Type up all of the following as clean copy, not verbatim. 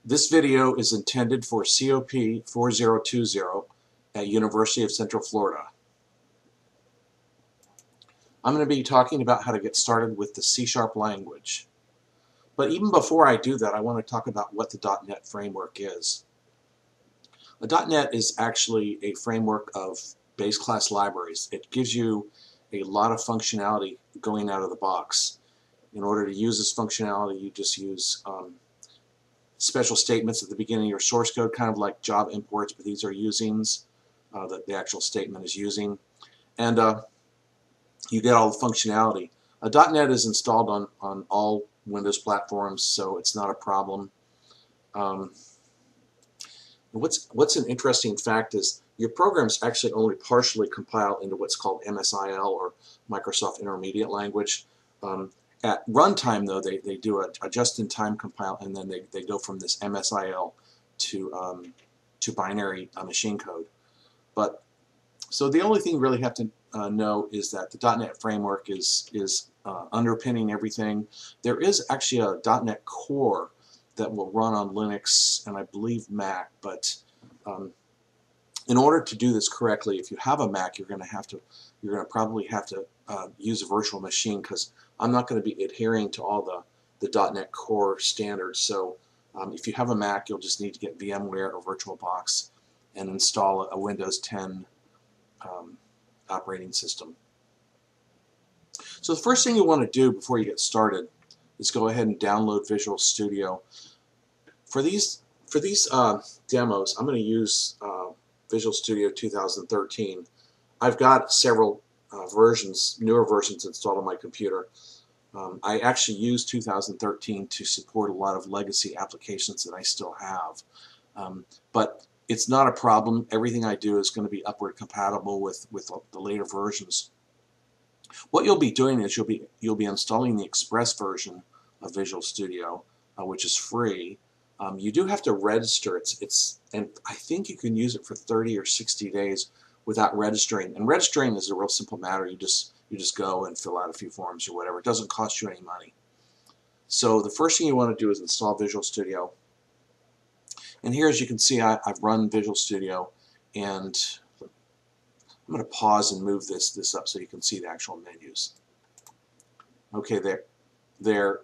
This video is intended for COP 4020 at University of Central Florida. I'm going to be talking about how to get started with the C# language. But even before I do that, I want to talk about what the Dotnet framework is. The Dotnet is actually a framework of base class libraries. It gives you a lot of functionality going out of the box. In order to use this functionality, you just use special statements at the beginning of your source code, kind of like job imports, but these are usings that the actual statement is using. And you get all the functionality. .NET is installed on all Windows platforms, so it's not a problem. What's an interesting fact is your programs actually only partially compile into what's called MSIL, or Microsoft Intermediate Language. At runtime, though, they do a just-in-time compile, and then they go from this MSIL to binary machine code. But so the only thing you really have to know is that the .NET framework is underpinning everything. There is actually a .NET Core that will run on Linux and I believe Mac, but in order to do this correctly, if you have a Mac, you're going to probably have to use a virtual machine, because I'm not going to be adhering to all the .NET Core standards. So if you have a Mac, you'll just need to get VMware or VirtualBox and install a Windows 10 operating system. So the first thing you want to do before you get started is go ahead and download Visual Studio. For these demos, I'm going to use Visual Studio 2013. I've got several newer versions installed on my computer. I actually use 2013 to support a lot of legacy applications that I still have. But it's not a problem. Everything I do is going to be upward compatible with the later versions. What you'll be doing is you'll be installing the Express version of Visual Studio, which is free. You do have to register. And I think you can use it for 30 or 60 days without registering. And registering is a real simple matter. You just go and fill out a few forms or whatever. It doesn't cost you any money. So the first thing you want to do is install Visual Studio. And here, as you can see, I've run Visual Studio, and I'm going to pause and move this up so you can see the actual menus. Okay, there.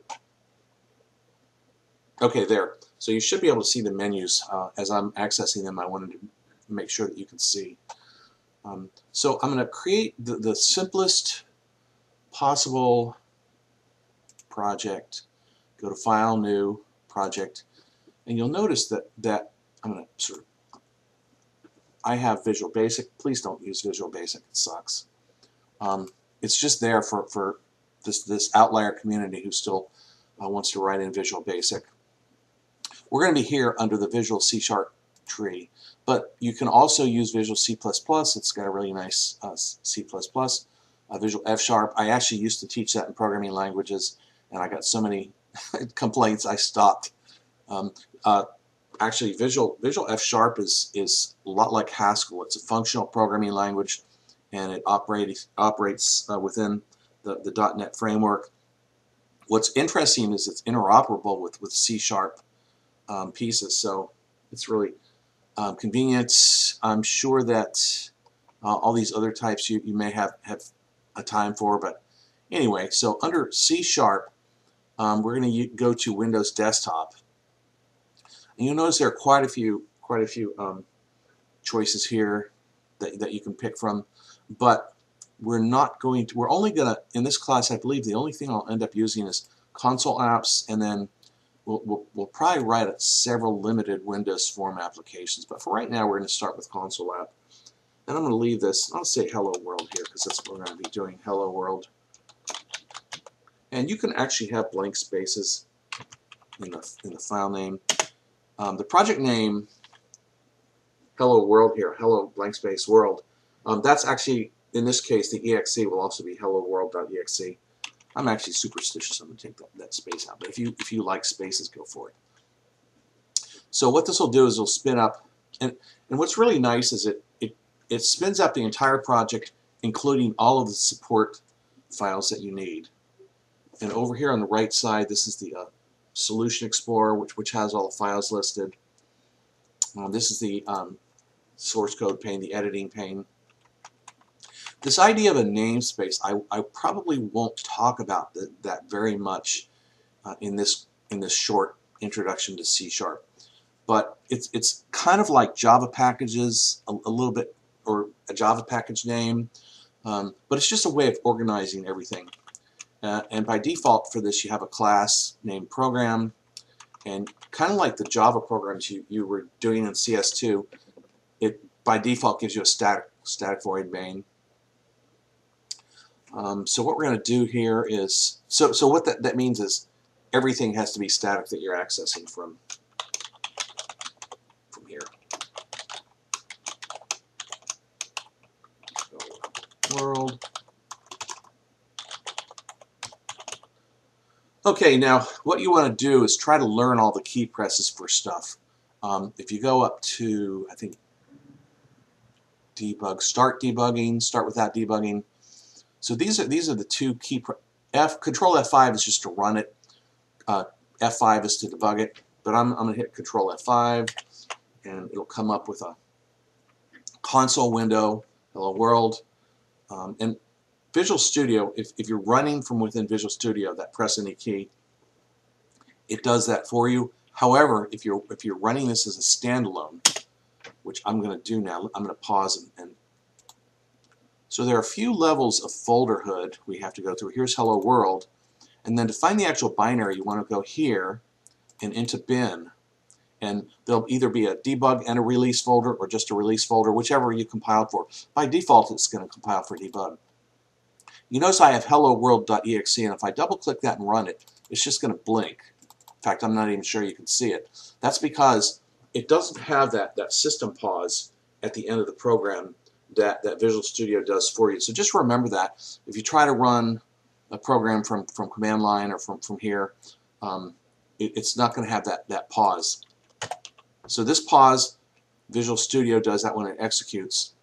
Okay, there. So you should be able to see the menus. As I'm accessing them, I wanted to make sure that you can see. So I'm going to create the simplest possible project. Go to File, New, Project, and you'll notice that I'm going to I have Visual Basic. Please don't use Visual Basic. It sucks. It's just there for this outlier community who still wants to write in Visual Basic. We're going to be here under the Visual C# tree, but you can also use Visual C++. It's got a really nice C++. Visual F#. I actually used to teach that in programming languages, and I got so many complaints I stopped. Actually, Visual F# is a lot like Haskell. It's a functional programming language, and it operates within the .NET framework. What's interesting is it's interoperable with C# pieces, so it's really convenient. I'm sure that all these other types you may have a time for, but anyway, so under C#, we're going to go to Windows Desktop. And you'll notice there are quite a few choices here that you can pick from, but we're only going to, in this class, I believe the only thing I'll end up using is console apps, and then we'll probably write several limited Windows Form applications. But for right now, we're going to start with console app. And I'm going to leave this, I'll say Hello World here, because that's what we're going to be doing, Hello World. And you can actually have blank spaces in the file name. The project name, Hello World here, Hello blank space World, that's actually, in this case, the exe will also be hello world.exe. I'm actually superstitious. I'm going to take that space out, but if you like spaces, go for it. So what this will do is it'll spin up, and what's really nice is it spins up the entire project, including all of the support files that you need. And over here on the right side, this is the Solution Explorer, which has all the files listed. This is the source code pane, the editing pane. This idea of a namespace, I probably won't talk about that very much in this short introduction to C#. But it's kind of like Java packages a little bit, or a Java package name, but it's just a way of organizing everything. And by default for this, you have a class named program, and kind of like the Java programs you were doing in CS2, it by default gives you a static void main. So what we're going to do here is, so what that means is everything has to be static that you're accessing from here. So, world. Okay, now what you want to do is try to learn all the key presses for stuff. If you go up to, I think, debug, start debugging, start without debugging. So these are the two key Control F5 is just to run it. F5 is to debug it. But I'm going to hit Control F5, and it'll come up with a console window, hello world, and Visual Studio. If you're running from within Visual Studio, that press any key, it does that for you. However, if you're running this as a standalone, which I'm going to do now, I'm going to pause and so there are a few levels of folderhood we have to go through. Here's Hello World, and then to find the actual binary, you want to go here and into bin, and there'll either be a debug and a release folder or just a release folder, whichever you compiled for. By default, it's going to compile for debug. You notice I have hello world.exe, and if I double click that and run it, it's just going to blink. In fact, I'm not even sure you can see it. That's because it doesn't have that system pause at the end of the program that Visual Studio does for you. So just remember that. If you try to run a program from command line or from here, it's not going to have that pause. So this pause, Visual Studio does that when it executes,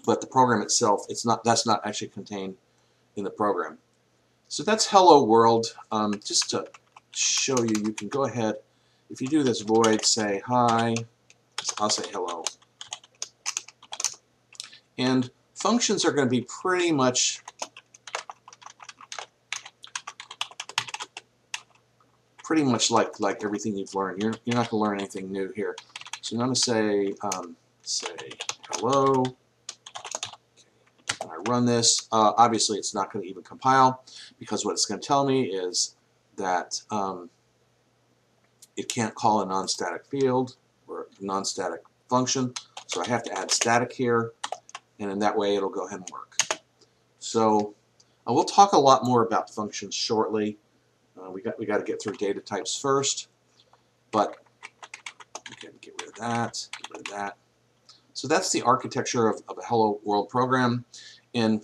but the program itself, that's not actually contained in the program. So that's hello world. Just to show you, you can go ahead, if you do this void, say hi, I'll say hello. And functions are going to be pretty much like everything you've learned. You're not going to learn anything new here. So I'm going to say hello. Okay. When I run this, obviously it's not going to even compile, because what it's going to tell me is that it can't call a non-static field or a non-static function. So I have to add static here, and in that way it'll go ahead and work. So we'll talk a lot more about functions shortly. We got to get through data types first, but we can get rid of that, get rid of that. So that's the architecture of a hello world program. And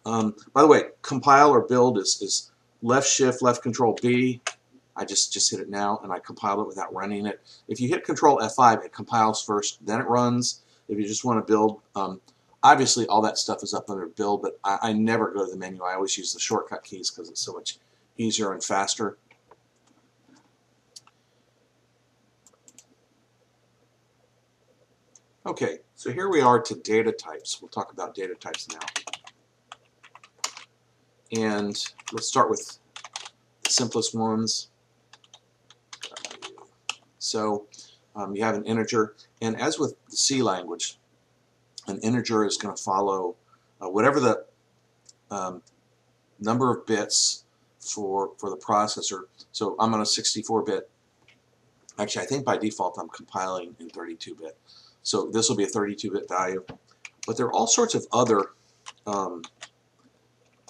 by the way, compile or build is left shift, left control B. I just hit it now, and I compiled it without running it. If you hit Control F5, it compiles first, then it runs. If you just want to build, obviously all that stuff is up under build, but I never go to the menu. I always use the shortcut keys because it's so much easier and faster. Okay, so here we are to data types. We'll talk about data types now. And let's start with the simplest ones. So you have an integer, and as with the C language, an integer is going to follow whatever the number of bits for the processor. So I'm on a 64-bit. Actually, I think by default I'm compiling in 32-bit. So this will be a 32-bit value. But there are all sorts of other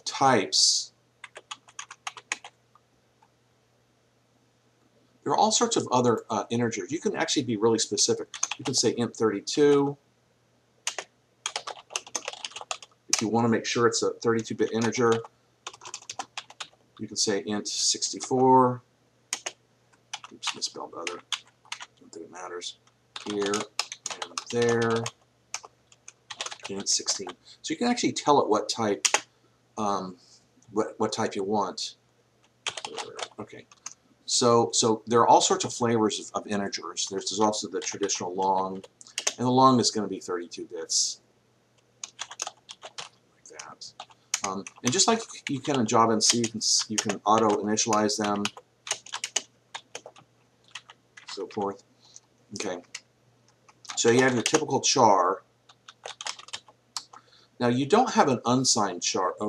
types. There are all sorts of other integers. You can actually be really specific. You can say int32. If you want to make sure it's a 32-bit integer, you can say int64. Oops, misspelled other. Don't think it matters. Here and there. Int16. So you can actually tell it what type, what type you want. Okay. So there are all sorts of flavors of integers. There's also the traditional long, and the long is going to be 32 bits, like that. And just like you can in Java and C, you can auto initialize them, so forth. Okay. So you have your typical char. Now you don't have an unsigned char. Oh,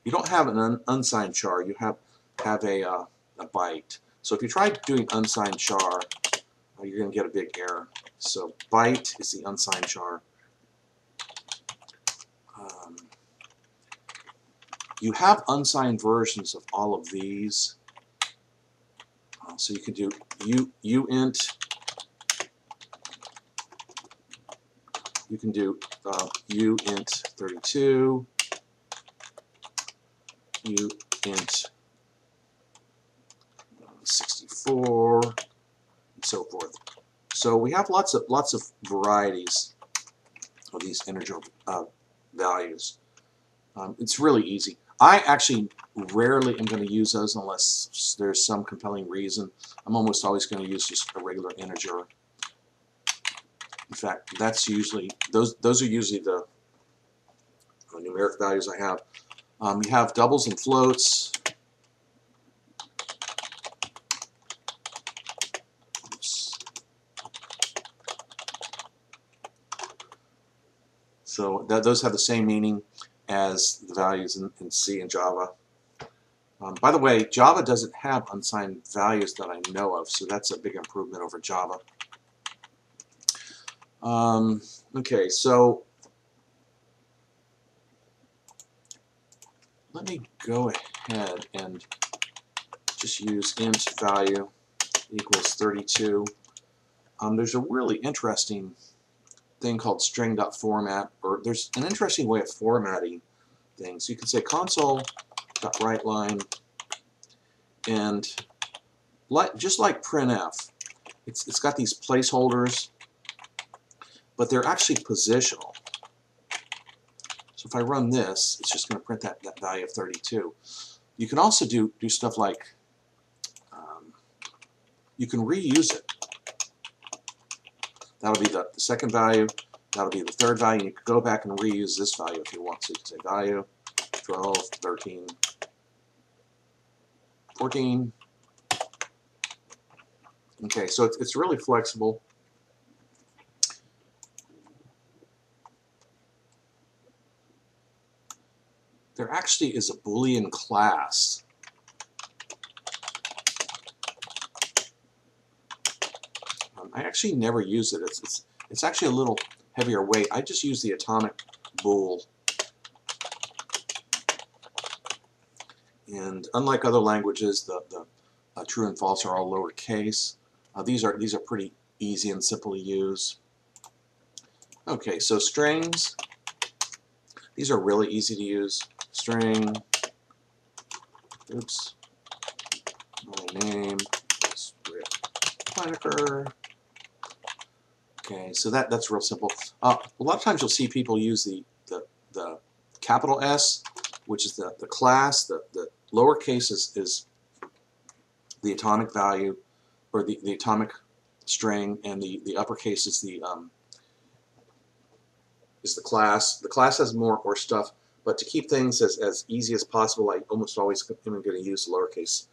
you don't have an unsigned char. You have a byte. So if you try doing unsigned char, you're going to get a big error. So byte is the unsigned char. You have unsigned versions of all of these. So you can do uint. You can do uint 32, uint 64, and so forth. So we have lots of varieties of these integer values. It's really easy. I actually rarely am going to use those unless there's some compelling reason. I'm almost always going to use just a regular integer. In fact, that's usually those are usually the numeric values I have. You have doubles and floats. Oops. So those have the same meaning as the values in C and Java. By the way, Java doesn't have unsigned values that I know of, so that's a big improvement over Java. Okay, so let me go ahead and just use int value equals 32. There's a really interesting thing called string.format, or there's an interesting way of formatting things. You can say console.writeLine, and just like printf, it's got these placeholders, but they're actually positional. So if I run this, it's just going to print that value of 32. You can also do stuff like you can reuse it. That'll be the second value. That'll be the third value. You can go back and reuse this value if you want to. You can say value 12, 13, 14. Okay, so it's really flexible. There actually is a Boolean class. I actually never use it. It's actually a little heavier weight. I just use the atomic bool. And unlike other languages, the true and false are all lowercase. These are pretty easy and simple to use. Okay, so strings. These are really easy to use. String. Oops. My name is Rick Kleiniker. Okay, so that's real simple. A lot of times you'll see people use the capital S, which is the class. The lowercase is the atomic value, or the atomic string, and the uppercase is the class. The class has more stuff, but to keep things as easy as possible, I almost always am going to use lowercase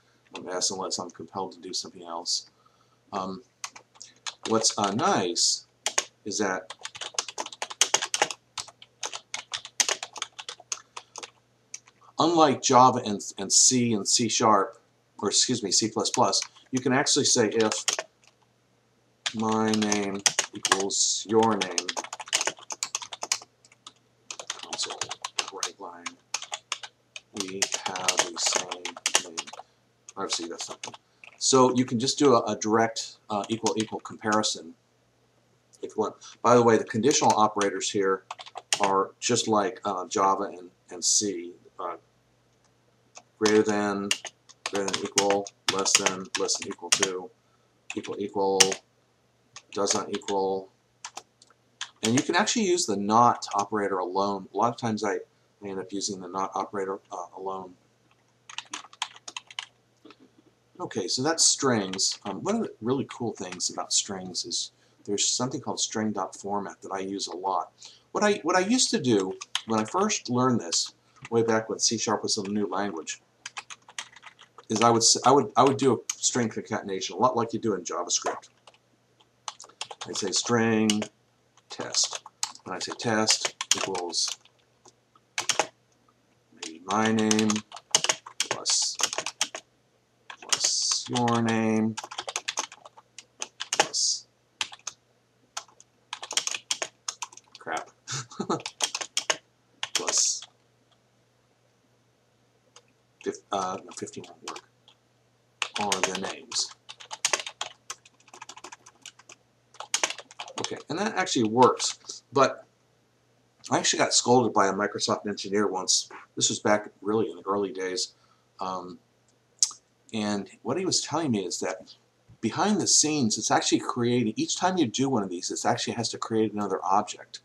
s unless I'm compelled to do something else. What's nice is that unlike Java and C and C#, or excuse me, C++, you can actually say if my name equals your name, console writeLine, we have the same name. Obviously, that's something. So you can just do a direct equal comparison if you want. By the way, the conditional operators here are just like Java and C. Greater than equal, less than equal to, equal, does not equal. And you can actually use the not operator alone. A lot of times I end up using the not operator alone. Okay, so that's strings. One of the really cool things about strings is there's something called string.format that I use a lot. What I used to do when I first learned this, way back when C# was a new language, is I would do a string concatenation, a lot like you do in JavaScript. I'd say string test. When I say test equals maybe my name plus your name plus crap plus 15 won't work, are the names. Okay, and that actually works, but I actually got scolded by a Microsoft engineer once. This was back really in the early days. And what he was telling me is that behind the scenes, it's actually creating, each time you do one of these, it actually has to create another object.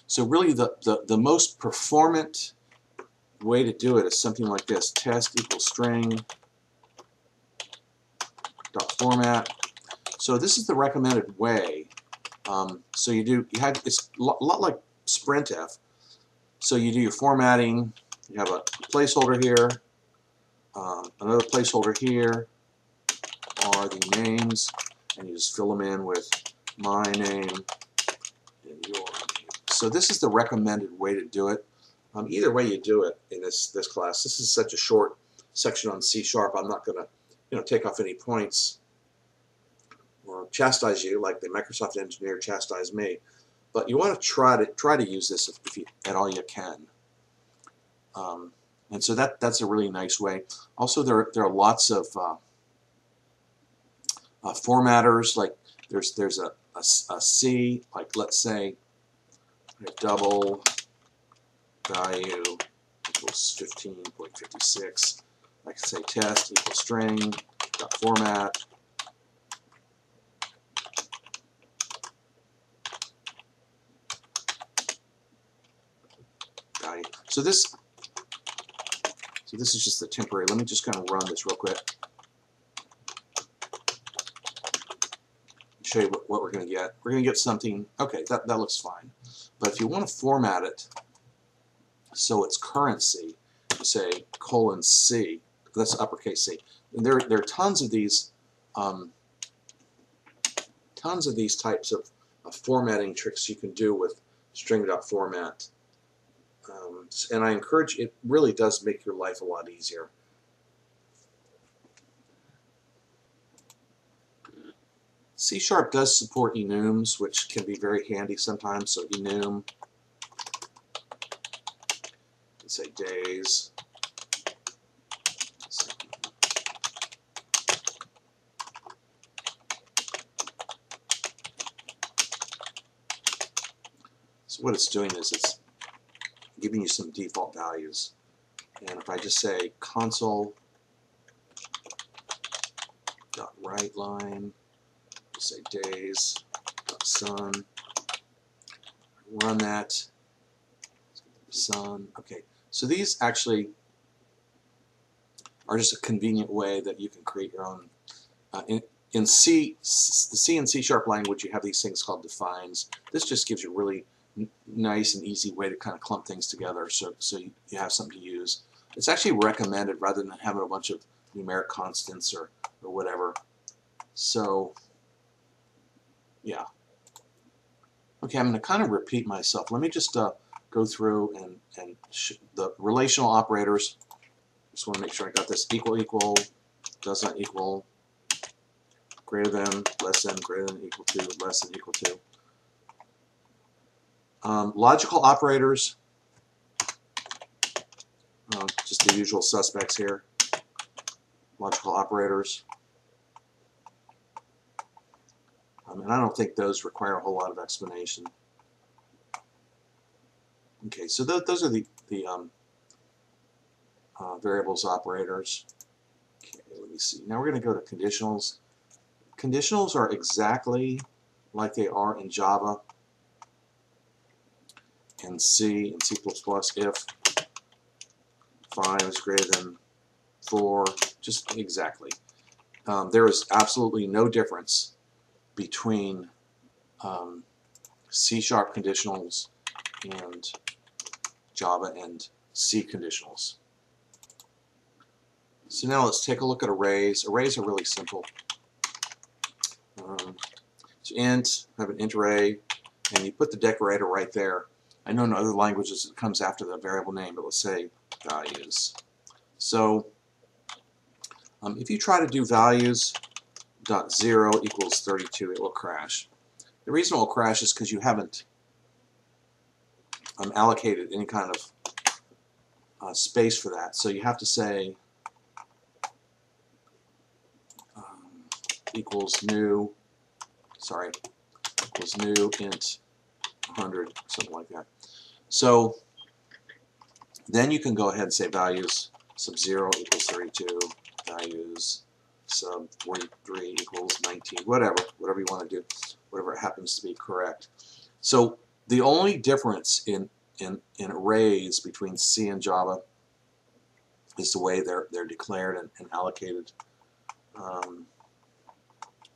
So really the most performant way to do it is something like this: test equals string dot format. So this is the recommended way. So it's a lot like sprintf. So you do your formatting, you have a placeholder here, another placeholder here are the names, and you just fill them in with my name and your name. So this is the recommended way to do it. Either way you do it in this class. This is such a short section on C#. I'm not going to take off any points or chastise you like the Microsoft engineer chastised me. But you want to try to use this if you, at all you can. And so that's a really nice way. Also, there are lots of formatters. Like there's a C, like let's say double value equals 15.56. I can say test equals string dot format. So this is just the temporary. Let me just kind of run this real quick. Show you what we're going to get. We're going to get something. Okay, that looks fine. But if you want to format it so it's currency, you say :C. That's uppercase C. And there are tons of these types of formatting tricks you can do with string.format. And I encourage, it really does make your life a lot easier. C# does support enums, which can be very handy sometimes. So enum, let's say days. So what it's doing is it's giving you some default values. And if I just say console.writeLine, say days.sun, run that, sun. Okay, so these actually are just a convenient way that you can create your own. In C, the C and C# language, you have these things called defines. This just gives you a really nice and easy way to kind of clump things together, so you have something to use. It's actually recommended rather than having a bunch of numeric constants or whatever. So yeah. Okay, I'm going to kind of repeat myself. Let me just go through and the relational operators. Just want to make sure I got this: equal, equal, does not equal, greater than, less than, greater than, equal to, less than, equal to. Logical operators, just the usual suspects here. Logical operators. And I don't think those require a whole lot of explanation. Okay, so those are the variables operators. Okay, let me see. Now we're going to go to conditionals. Conditionals are exactly like they are in Java and C and C++ if 5 is greater than for just exactly. There is absolutely no difference between C# conditionals and Java and C conditionals. So now let's take a look at arrays. Arrays are really simple. So int, have an int array, and you put the decorator right there. I know in other languages it comes after the variable name, but let's say values. So if you try to do values.0 equals 32, it will crash. The reason it will crash is because you haven't allocated any kind of space for that. So you have to say equals new int 100, something like that. So then you can go ahead and say values sub 0 equals 32, values sub 43 equals 19, whatever you want to do, whatever happens to be correct. So the only difference in arrays between C and Java is the way they're declared and allocated.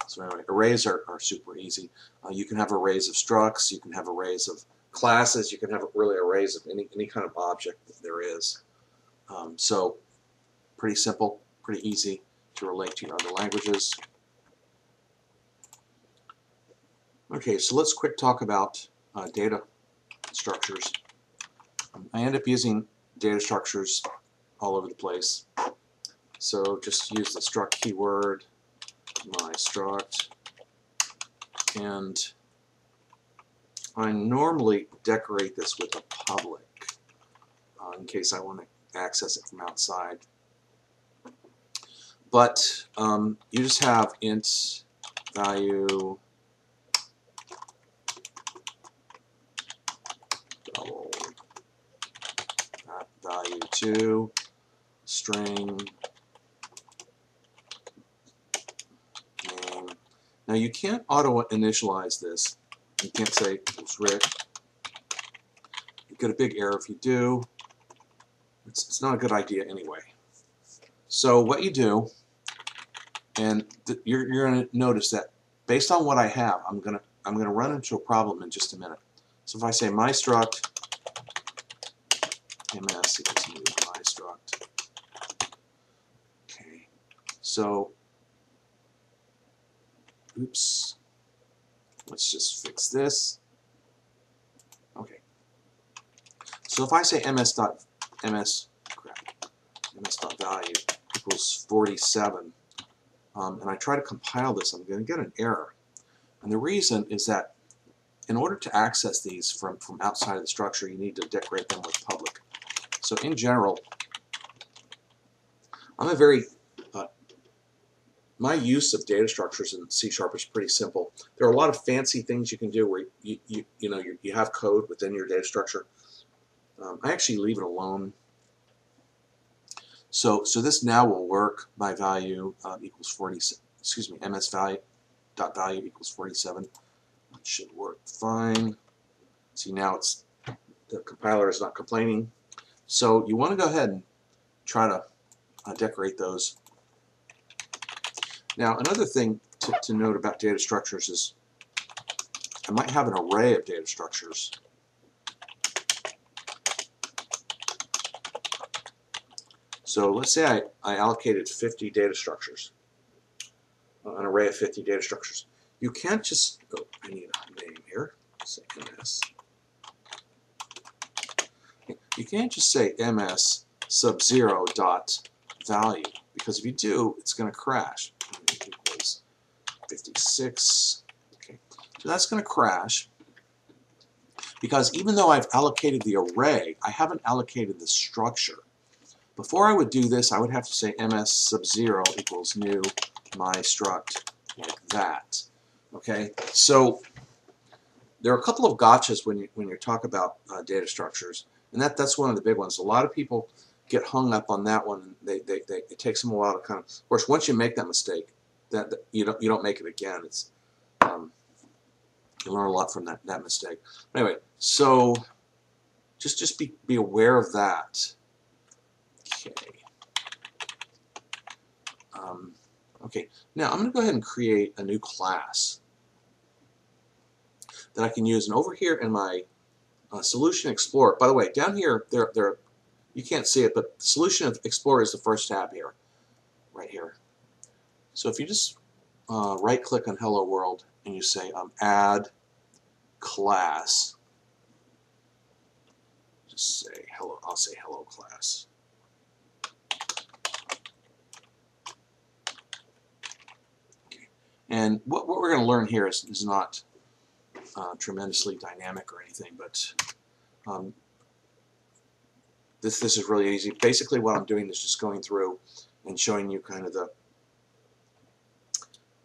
So anyway, arrays are super easy. You can have arrays of structs, you can have arrays of classes, you can have really arrays of any kind of object that there is. So pretty simple, pretty easy to relate to your other languages. Okay, so let's quick talk about data structures. I end up using data structures all over the place. So just use the struct keyword, my struct, and I normally decorate this with a public in case I want to access it from outside. But you just have int value double value 2 string name. Now you can't auto initialize this. You can't say it's Rick. You get a big error if you do. It's not a good idea anyway. So what you do, and you're going to notice that based on what I have, I'm going to run into a problem in just a minute. So if I say my struct ms equals new my struct, okay. So oops, let's just fix this. Okay. So if I say ms.value equals 47, and I try to compile this, I'm going to get an error. And the reason is that in order to access these from outside of the structure, you need to decorate them with public. So in general, I'm a very my use of data structures in C# is pretty simple. There are a lot of fancy things you can do where you have code within your data structure. I actually leave it alone. So this now will work. My value equals 40. Excuse me, ms value dot value equals 47. It should work fine. See, now it's the compiler is not complaining. So you want to go ahead and try to decorate those. Now another thing to note about data structures is I might have an array of data structures. So let's say I allocated 50 data structures, an array of 50 data structures. You can't just, oh, I need a name here, say ms. You can't just say ms sub 0 dot value, because if you do, it's going to crash. Equals 56. Okay, so that's going to crash because even though I've allocated the array, I haven't allocated the structure. Before I would do this, I would have to say ms sub 0 equals new my struct, like that. Okay, so there are a couple of gotchas when you talk about data structures, and that's one of the big ones. A lot of people get hung up on that one. It takes them a while to kind of course, once you make that mistake, that you don't make it again. It's you learn a lot from that mistake. Anyway, so just be aware of that. Okay. Okay, now I'm going to go ahead and create a new class that I can use. And over here in my Solution Explorer, by the way, down here, you can't see it, but Solution Explorer is the first tab here, right here. So if you just right-click on Hello World and you say Add Class, just say hello. I'll say Hello Class. Okay. And what we're going to learn here is not tremendously dynamic or anything, but this is really easy. Basically, what I'm doing is just going through and showing you kind of the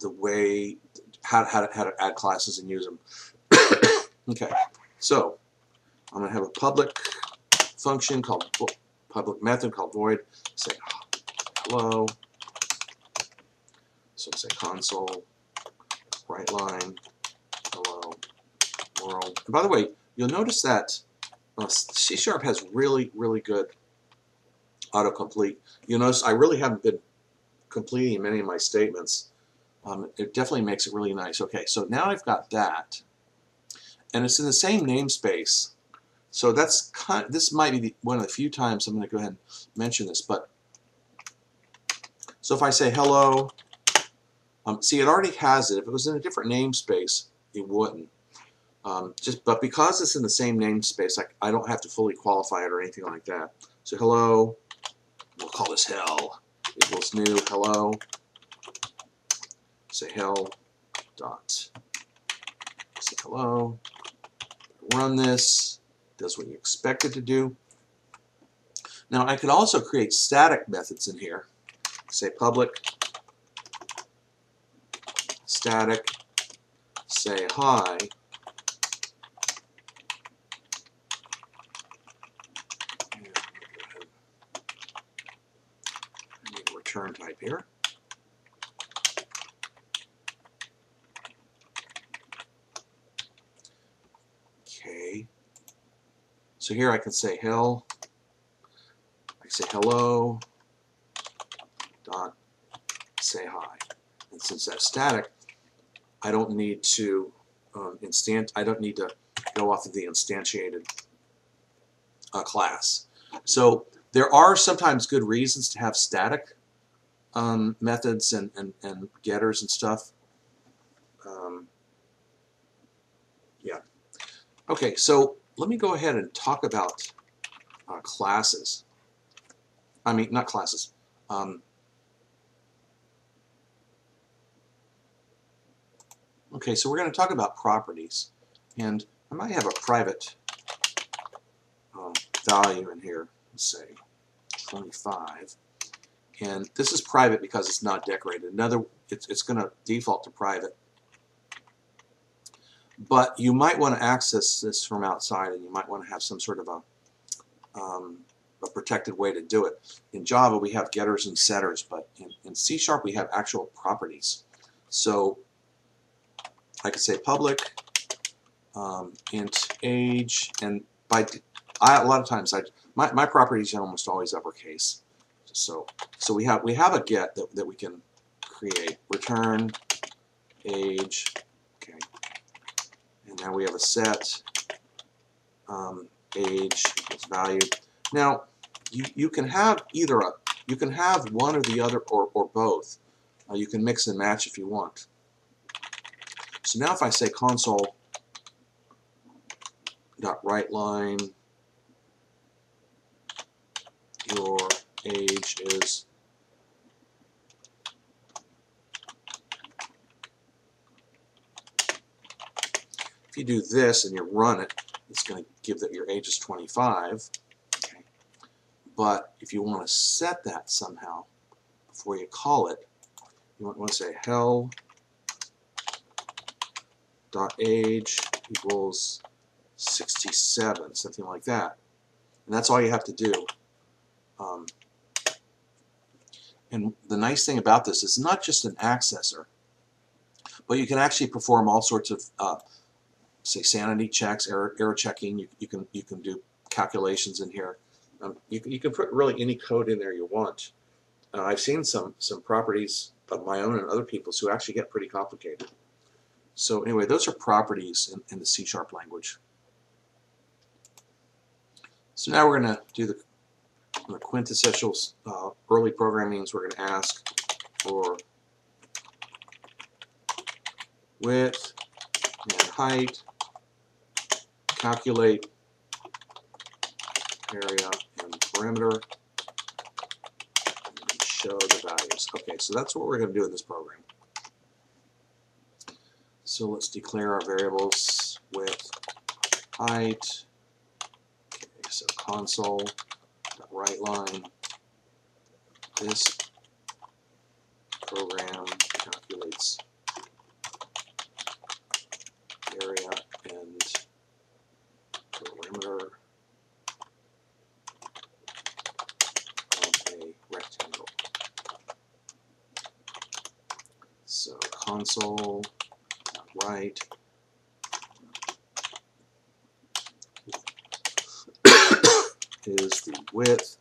way how to add classes and use them. Okay, so I'm going to have a public function called public method called void. Say hello. So say console right line hello world. And by the way, you'll notice that C# has really good autocomplete. You'll notice I really haven't been completing many of my statements. It definitely makes it really nice. Okay, so now I've got that, and it's in the same namespace. So that's this might be one of the few times I'm going to go ahead and mention this. But so if I say hello, see, it already has it. If it was in a different namespace, it wouldn't. But because it's in the same namespace, I don't have to fully qualify it or anything like that. So hello, we'll call this hell equals new hello. Say hell dot. Say hello. Run this. Does what you expect it to do. Now I could also create static methods in here. Say public static. Say hi. Return type here. Okay. So here I can say hell. I say hello. Dot. Say hi. And since that's static, I don't need to I don't need to go off of the instantiated class. So there are sometimes good reasons to have static methods and getters and stuff. Yeah. Okay, so let me go ahead and talk about classes. I mean, not classes. Okay, so we're going to talk about properties. And I might have a private value in here, let's say 25. And this is private because it's not decorated. It's going to default to private. But you might want to access this from outside, and you might want to have some sort of a protected way to do it. In Java, we have getters and setters, but in C# we have actual properties. So I could say public int age, and a lot of times my properties are almost always uppercase. So we have a get that we can create. Return age. Okay. And now we have a set age equals value. Now you can have you can have one or the other or both. You can mix and match if you want. So now if I say console dot writeLine your age is if you do this and you run it, it's going to give that your age is 25. Okay. But if you want to set that somehow before you call it, you want to say hell dot age equals 67, something like that. And that's all you have to do. And the nice thing about this is not just an accessor, but you can actually perform all sorts of say sanity checks, error checking. You can do calculations in here. You can put really any code in there you want. I've seen some properties of my own and other people's who actually get pretty complicated. So anyway, those are properties in the C# language. So now we're going to do the quintessential early programming. We're going to ask for width and height, calculate area and perimeter, and show the values. Okay, so that's what we're going to do in this program. So let's declare our variables width, height. Okay, so console.writeLine. This program calculates area and perimeter of a rectangle. So console.write is the width,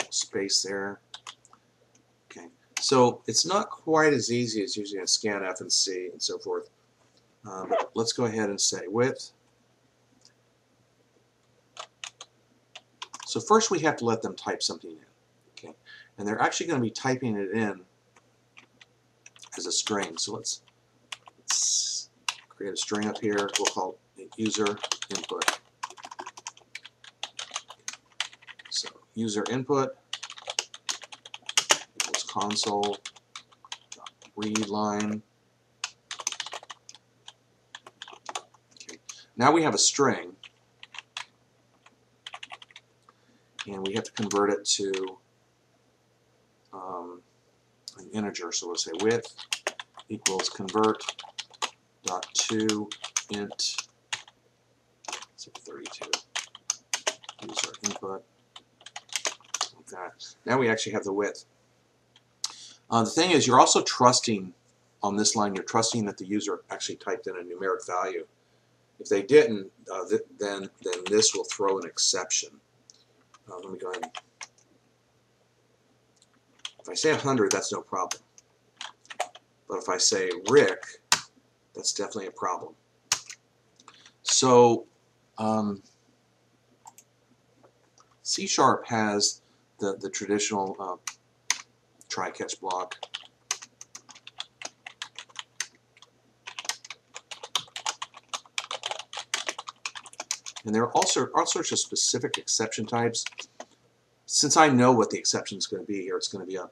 space there. Okay, so it's not quite as easy as using a scanf and C and so forth. But let's go ahead and say width. So first we have to let them type something in. Okay, and they're actually going to be typing it in as a string. So let's create a string up here. We'll call it user input. So user input equals console.readline. Okay. Now we have a string, and we have to convert it to an integer. So we'll say width equals convert dot to int 32 user input. Like that. Now we actually have the width. The thing is, you're also trusting on this line. You're trusting that the user actually typed in a numeric value. If they didn't, then this will throw an exception. Let me go ahead. If I say 100, that's no problem. But if I say Rick, that's definitely a problem. So C# has the traditional try-catch block. And there are all sorts of specific exception types. Since I know what the exception is going to be here, it's going to be a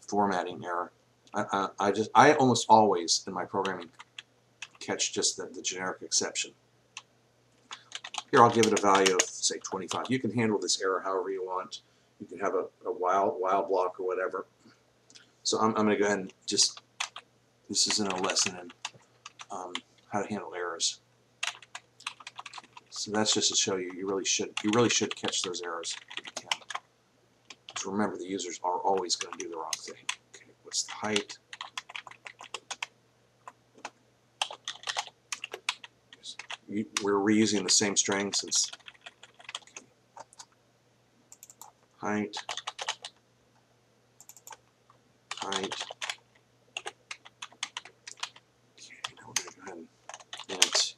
formatting error. I almost always in my programming catch just the generic exception. Here I'll give it a value of say 25. You can handle this error however you want. You can have a while block or whatever. So I'm going to go ahead and just, this isn't a lesson in how to handle errors. So that's just to show you you really should catch those errors if you can. Just remember, the users are always going to do the wrong thing. Okay, what's the height? We're reusing the same string since height. Okay, now we're going to go ahead and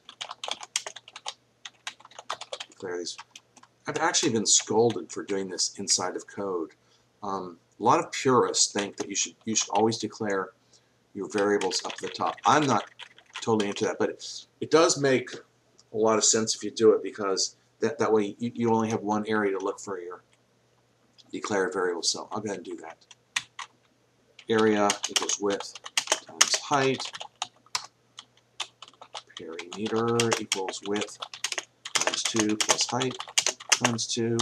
declare these. I've actually been scolded for doing this inside of code. A lot of purists think that you should always declare your variables up at the top. I'm not totally into that, but it does make a lot of sense if you do it, because that way you only have one area to look for your declared variables. So I'll go ahead and do that. Area equals width times height. Perimeter equals width times 2 plus height times 2.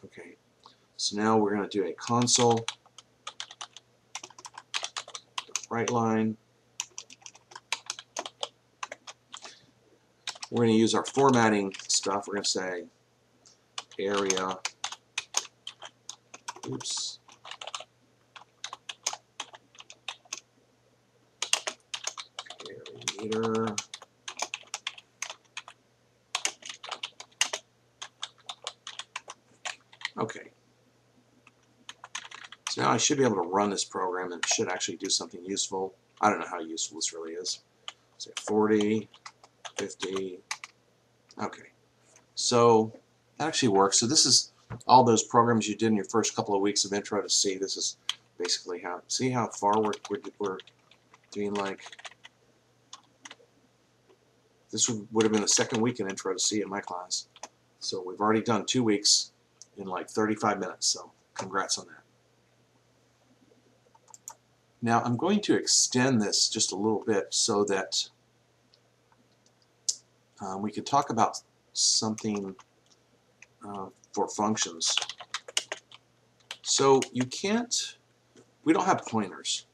Okay, so now we're going to do a console writeLine. We're going to use our formatting stuff. We're going to say area, oops, perimeter, Okay. So now I should be able to run this program and it should actually do something useful. I don't know how useful this really is. Say 40, 50. Okay. So that actually works. So this is all those programs you did in your first couple of weeks of Intro to C. This is basically how, see how far we're doing. Like, this would have been the second week in Intro to C in my class. So we've already done 2 weeks in like 35 minutes. So congrats on that. Now I'm going to extend this just a little bit so that we could talk about something for functions. So you can't, we don't have pointers.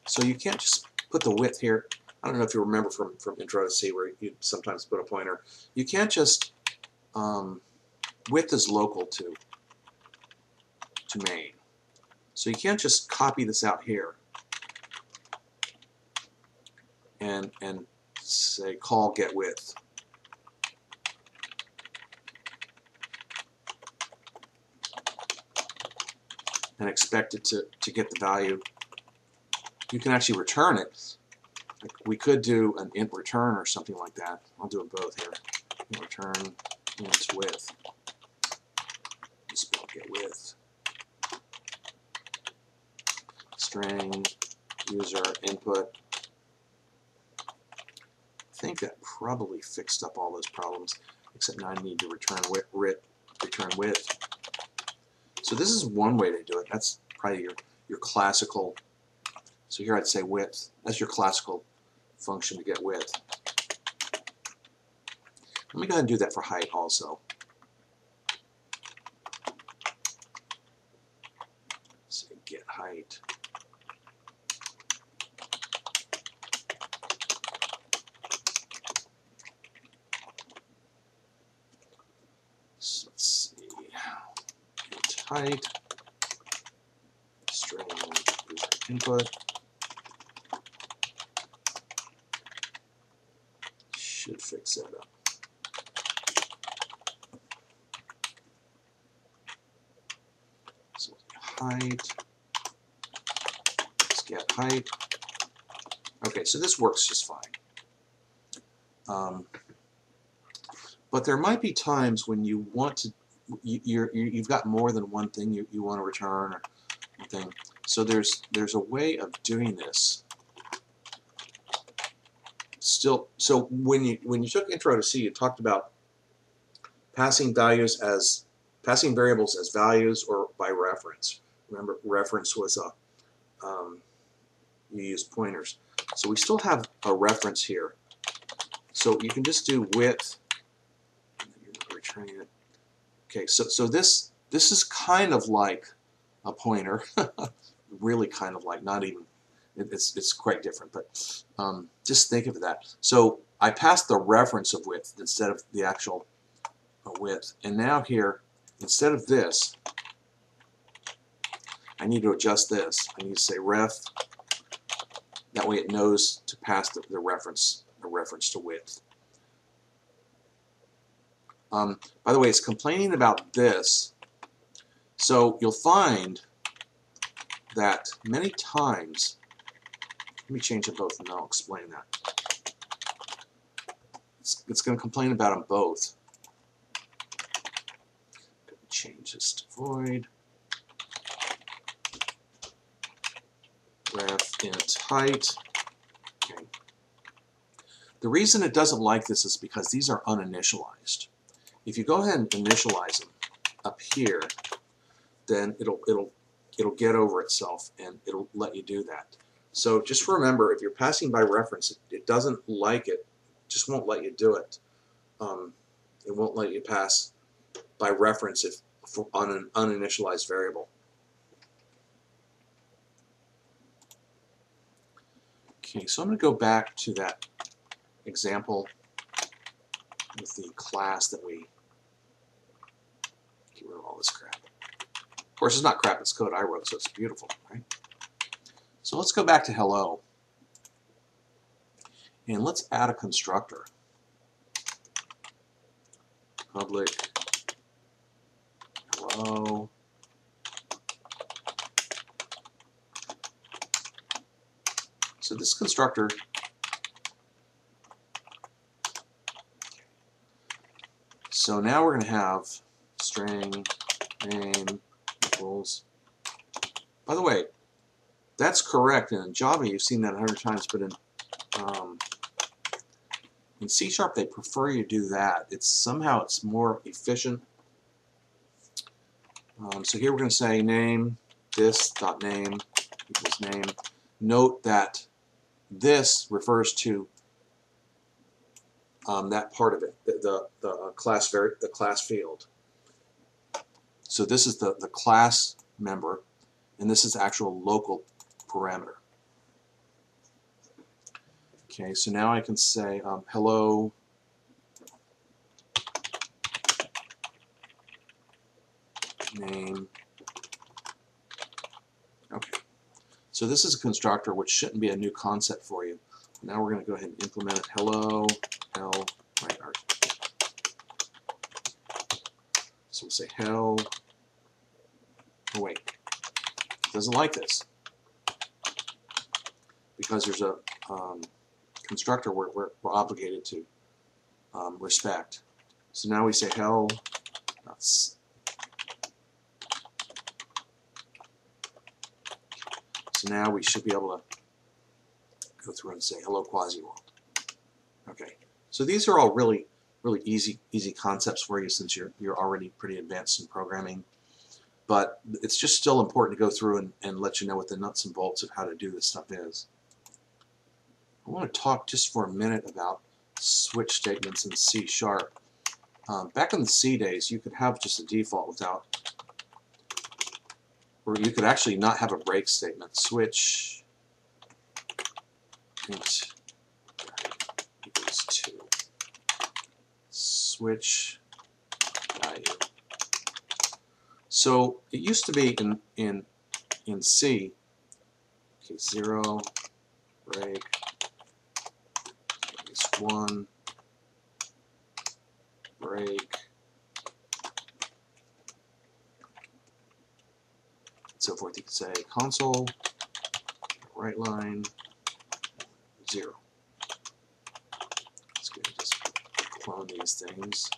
So you can't just put the width here. I don't know if you remember from Intro to C where you sometimes put a pointer. You can't just, width is local to main. So you can't just copy this out here and say call get width. And expect it to get the value. You can actually return it. Like we could do an int return or something like that. I'll do them both here. Return int width. Spell get width. String user input. I think that probably fixed up all those problems, except now I need to return width. So this is one way to do it. That's probably your classical. So here I'd say width. That's your classical function to get width. Let me go ahead and do that for height also. Say get height. So let's see. Get height. String user input. Should fix that up. So height. Let's get height. Okay, so this works just fine. But there might be times when you want to, you've got more than one thing you want to return or thing. So there's a way of doing this. Still, so when you took Intro to C, you talked about passing variables as values or by reference. Remember, reference was you use pointers. So we still have a reference here. So you can just do width. You're returning it. Okay, so this is kind of like a pointer, really kind of like, not even. It's quite different, but just think of that. So I passed the reference of width instead of the actual width. And now here, instead of this, I need to adjust this. I need to say ref. That way it knows to pass the reference to width. By the way, it's complaining about this. So you'll find that many times, let me change it both and I'll explain that. It's going to complain about them both. Change this to void. Ref int height. Okay. The reason it doesn't like this is because these are uninitialized. If you go ahead and initialize them up here, then it'll get over itself and it'll let you do that. So just remember, if you're passing by reference, it doesn't like it. Just won't let you do it. It won't let you pass by reference on an uninitialized variable. Okay, so I'm going to go back to that example with the class that we get rid of all this crap. Of course, it's not crap, it's code I wrote, so it's beautiful, right? So let's go back to hello. And let's add a constructor. public hello. So this constructor so now we're going to have string name equals. By the way, that's correct, and in Java you've seen that 100 times, but in C# they prefer you do that. Somehow it's more efficient. So here we're going to say name this dot name equals name. Note that this refers to that part of it, the class field. So this is the class member, and this is the actual local parameter. Okay, so now I can say hello name. Okay, so this is a constructor which shouldn't be a new concept for you. Now we're going to go ahead and implement it. Hello, right. So we'll say hell. Oh wait, it doesn't like this because there's a constructor we're obligated to respect. So now we say hell. So now we should be able to go through and say hello quasi-world. Okay, so these are all really easy concepts for you since you're already pretty advanced in programming. But it's just still important to go through and let you know what the nuts and bolts of how to do this stuff is. I want to talk just for a minute about switch statements in C#. Back in the C days, you could have just a default without, or you could actually not have a break statement. Switch int equals 2. Switch value. So it used to be in C, okay, 0, break, case 1, break, so forth. You could say console, right line, 0. Let's go just clone these things.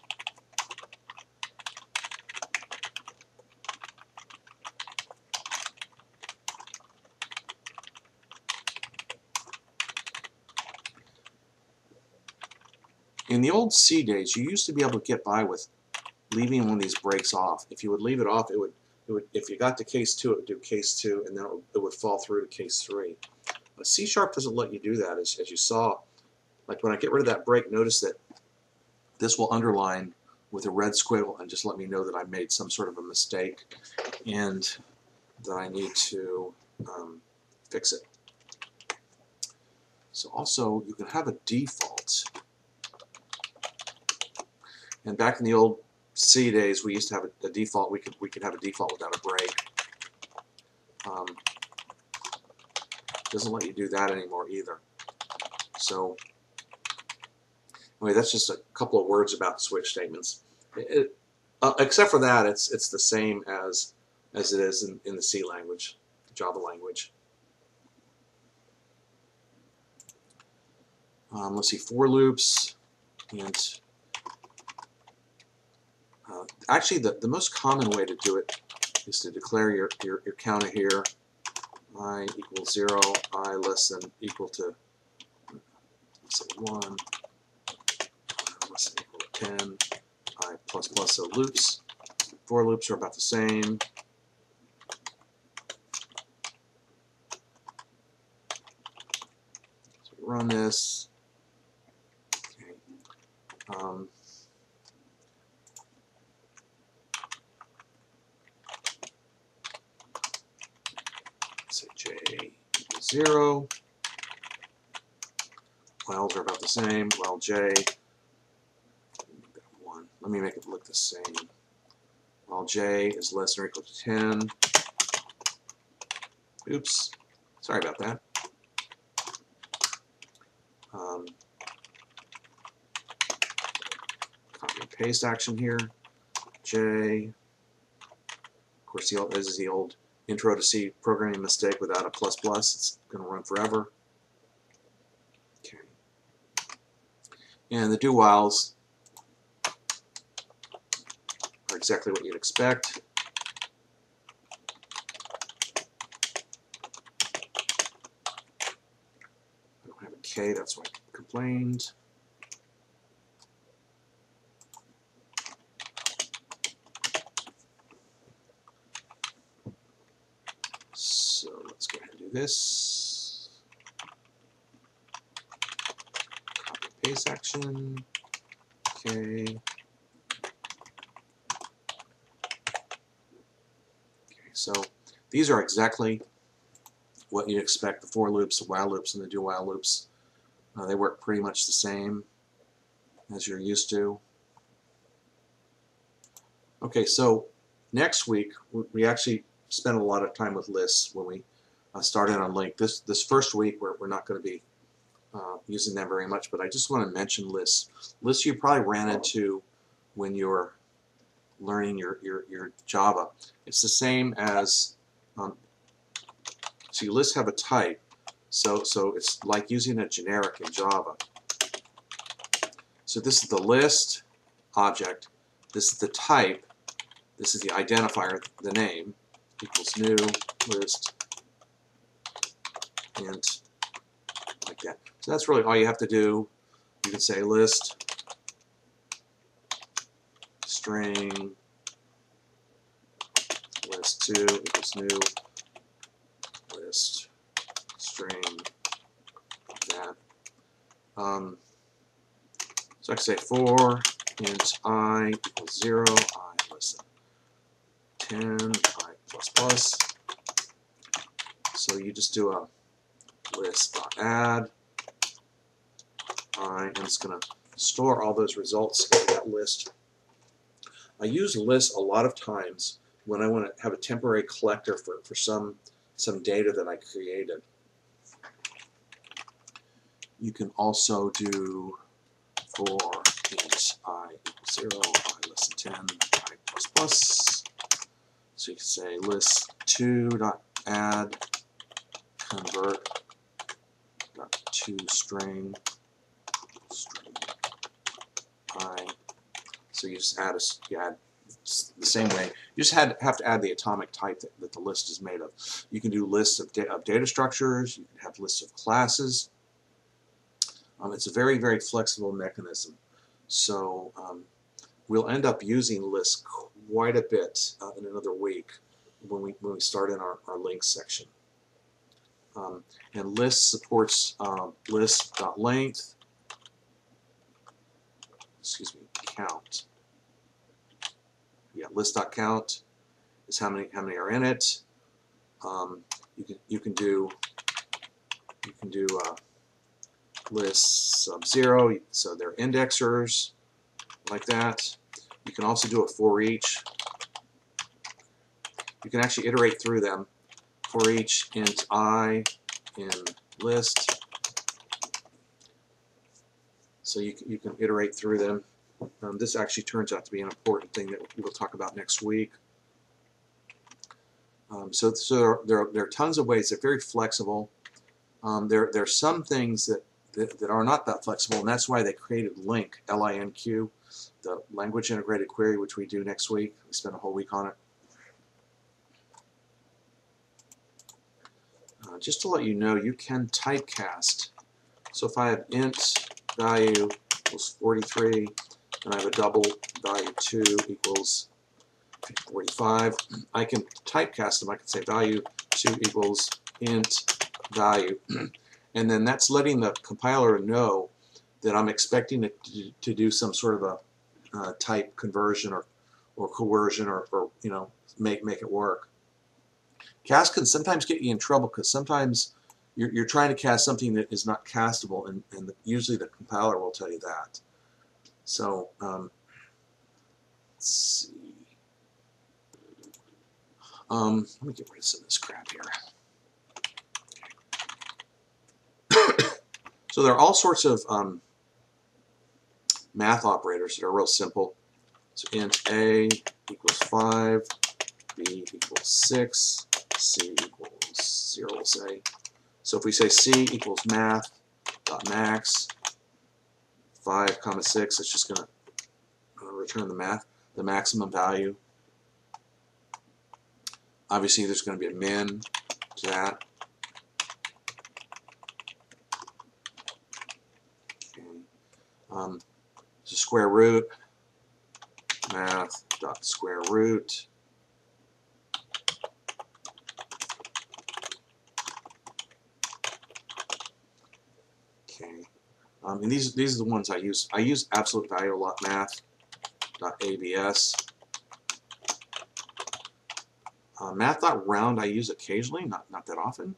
In the old C days, you used to be able to get by with leaving one of these breaks off. If you would leave it off, it would if you got to case 2, it would do case 2, and then it would fall through to case 3. But C# doesn't let you do that, as you saw. Like when I get rid of that break, notice that this will underline with a red squiggle and just let me know that I made some sort of a mistake and that I need to fix it. So also, you can have a default. And back in the old C days, we used to have a default. We could have a default without a break. Doesn't let you do that anymore either. So anyway, that's just a couple of words about switch statements. Except for that, it's the same as it is in the C language, Java language. Let's see, for loops, and actually the most common way to do it is to declare your counter here, I equals 0, I less than equal to, say 1, I less than equal to 10, I plus plus. So loops, for loops are about the same. So we run this. Okay. Say j equals 0. Whiles are about the same. While j, 1. Let me make it look the same. While j is less than or equal to 10. Oops, sorry about that. Copy and paste action here. J. Of course, this is the old intro to C programming mistake without a plus plus. It's going to run forever. Okay. And the do whiles are exactly what you'd expect. I don't have a K, that's why I complained. So let's go ahead and do this. Copy paste action. Okay. Okay, so these are exactly what you expect. The for loops, the while loops, and the do while loops. They work pretty much the same as you're used to. Okay, so next week we actually spent a lot of time with lists when we started on LINQ. This first week we're not going to be using them very much, but I just want to mention lists. Lists you probably ran into when you're learning your Java. It's the same as see, lists have a type, so it's like using a generic in Java. So this is the list object, this is the type, this is the identifier, the name, equals new list, and like that. So that's really all you have to do. You can say list string list2 equals new list string, like that. So I can say for int I equals 0, I less than 10, I plus plus. So you just do a list.add I, and it's going to store all those results in that list. I use lists a lot of times when I want to have a temporary collector for some data that I created. You can also do for int I equals 0, I less than 10, I plus plus. So you can say list2.add convert to string I. So you just add the same way. You just have to add the atomic type that the list is made of. You can do lists of data structures. You can have lists of classes. It's a very, very flexible mechanism. So we'll end up using lists quite a bit in another week when we start in our links section. And list supports list.length, excuse me, count. Yeah, list.count is how many are in it. You can do lists sub 0, so they're indexers, like that. You can also do a for each. You can actually iterate through them. For each int I in list. So you can iterate through them. This actually turns out to be an important thing that we'll talk about next week. So there are tons of ways. They're very flexible. There are some things that are not that flexible, and that's why they created LINQ, L-I-N-Q, the language integrated query, which we do next week. We spend a whole week on it. Just to let you know, you can typecast. So if I have int value equals 43, and I have a double value 2 equals 45, I can typecast them. I can say value 2 equals int value. And then that's letting the compiler know that I'm expecting it to do some sort of a type conversion or coercion or you know, make it work. Cast can sometimes get you in trouble because sometimes you're trying to cast something that is not castable, and usually the compiler will tell you that. So let's see. Let me get rid of some of this crap here. So there are all sorts of math operators that are real simple. So int A equals 5, B equals 6, C equals 0, we'll say. So if we say C equals math.max 5, 6, it's just going to return the maximum value. Obviously, there's going to be a min to that. Okay. So square root, math.square root. Okay. And these are the ones I use. I use absolute value a lot, math.abs. Math.round I use occasionally, not that often.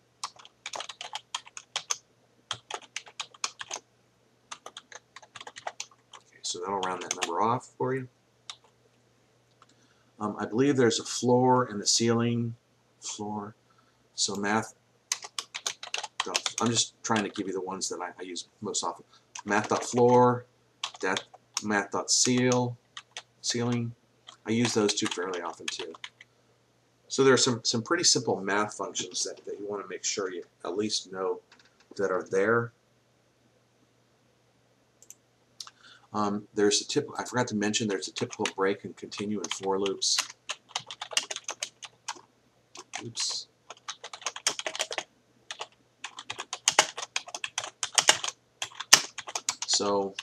Okay, so that'll round that number off for you. I believe there's a floor and a ceiling. Floor. So math. I'm just trying to give you the ones that I use most often. Math.floor, math.ceiling. I use those two fairly often too. So there are some pretty simple math functions that you want to make sure you at least know that are there. There's a typical, I forgot to mention, there's a typical break and continue in for loops. Oops. So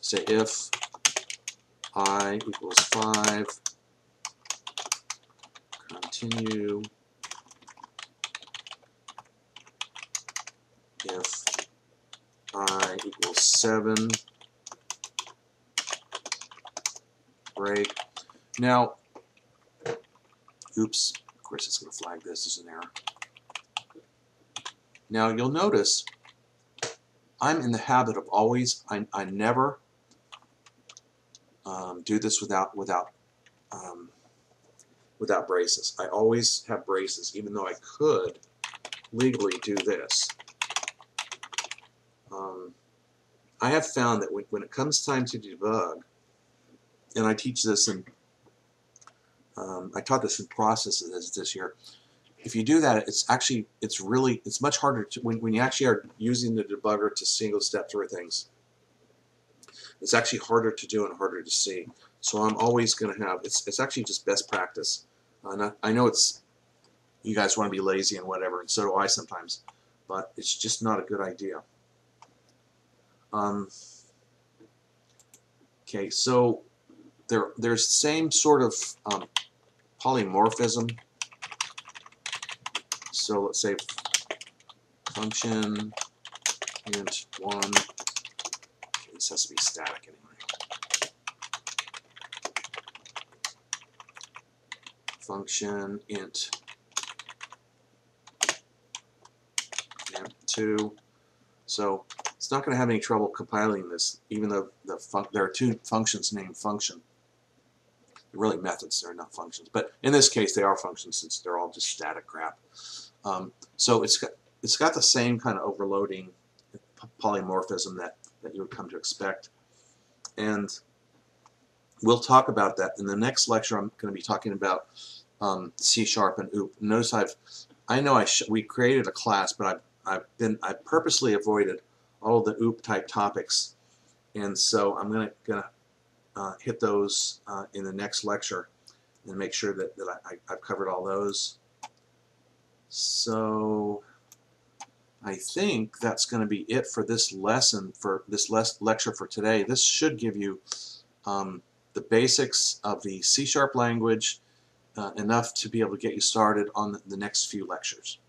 say if I equals 5, continue if I equals 7, break. Now, oops, of course it's going to flag this as an error. Now you'll notice I'm in the habit of always, I never do this without braces. I always have braces, even though I could legally do this. I have found that when it comes time to debug, and I teach this in, I taught this in processes this year. If you do that, it's much harder to, when you actually are using the debugger to single step through things. It's actually harder to do and harder to see. So I'm always going to have, it's actually just best practice. I know you guys want to be lazy and whatever, and so do I sometimes, but it's just not a good idea. Okay, so there's the same sort of polymorphism. So let's say function int 1. Okay, this has to be static anyway. Function int 2. So it's not going to have any trouble compiling this, even though there are two functions named function. They're really methods, they're not functions. But in this case, they are functions since they're all just static crap. So it's got the same kind of overloading polymorphism that you would come to expect. And we'll talk about that in the next lecture. I'm going to be talking about C# and OOP. Notice we created a class, but I purposely avoided all of the OOP type topics, and so I'm gonna hit those in the next lecture and make sure that I've covered all those. So I think that's going to be it for this lesson, for this lecture for today. This should give you the basics of the C# language, enough to be able to get you started on the next few lectures.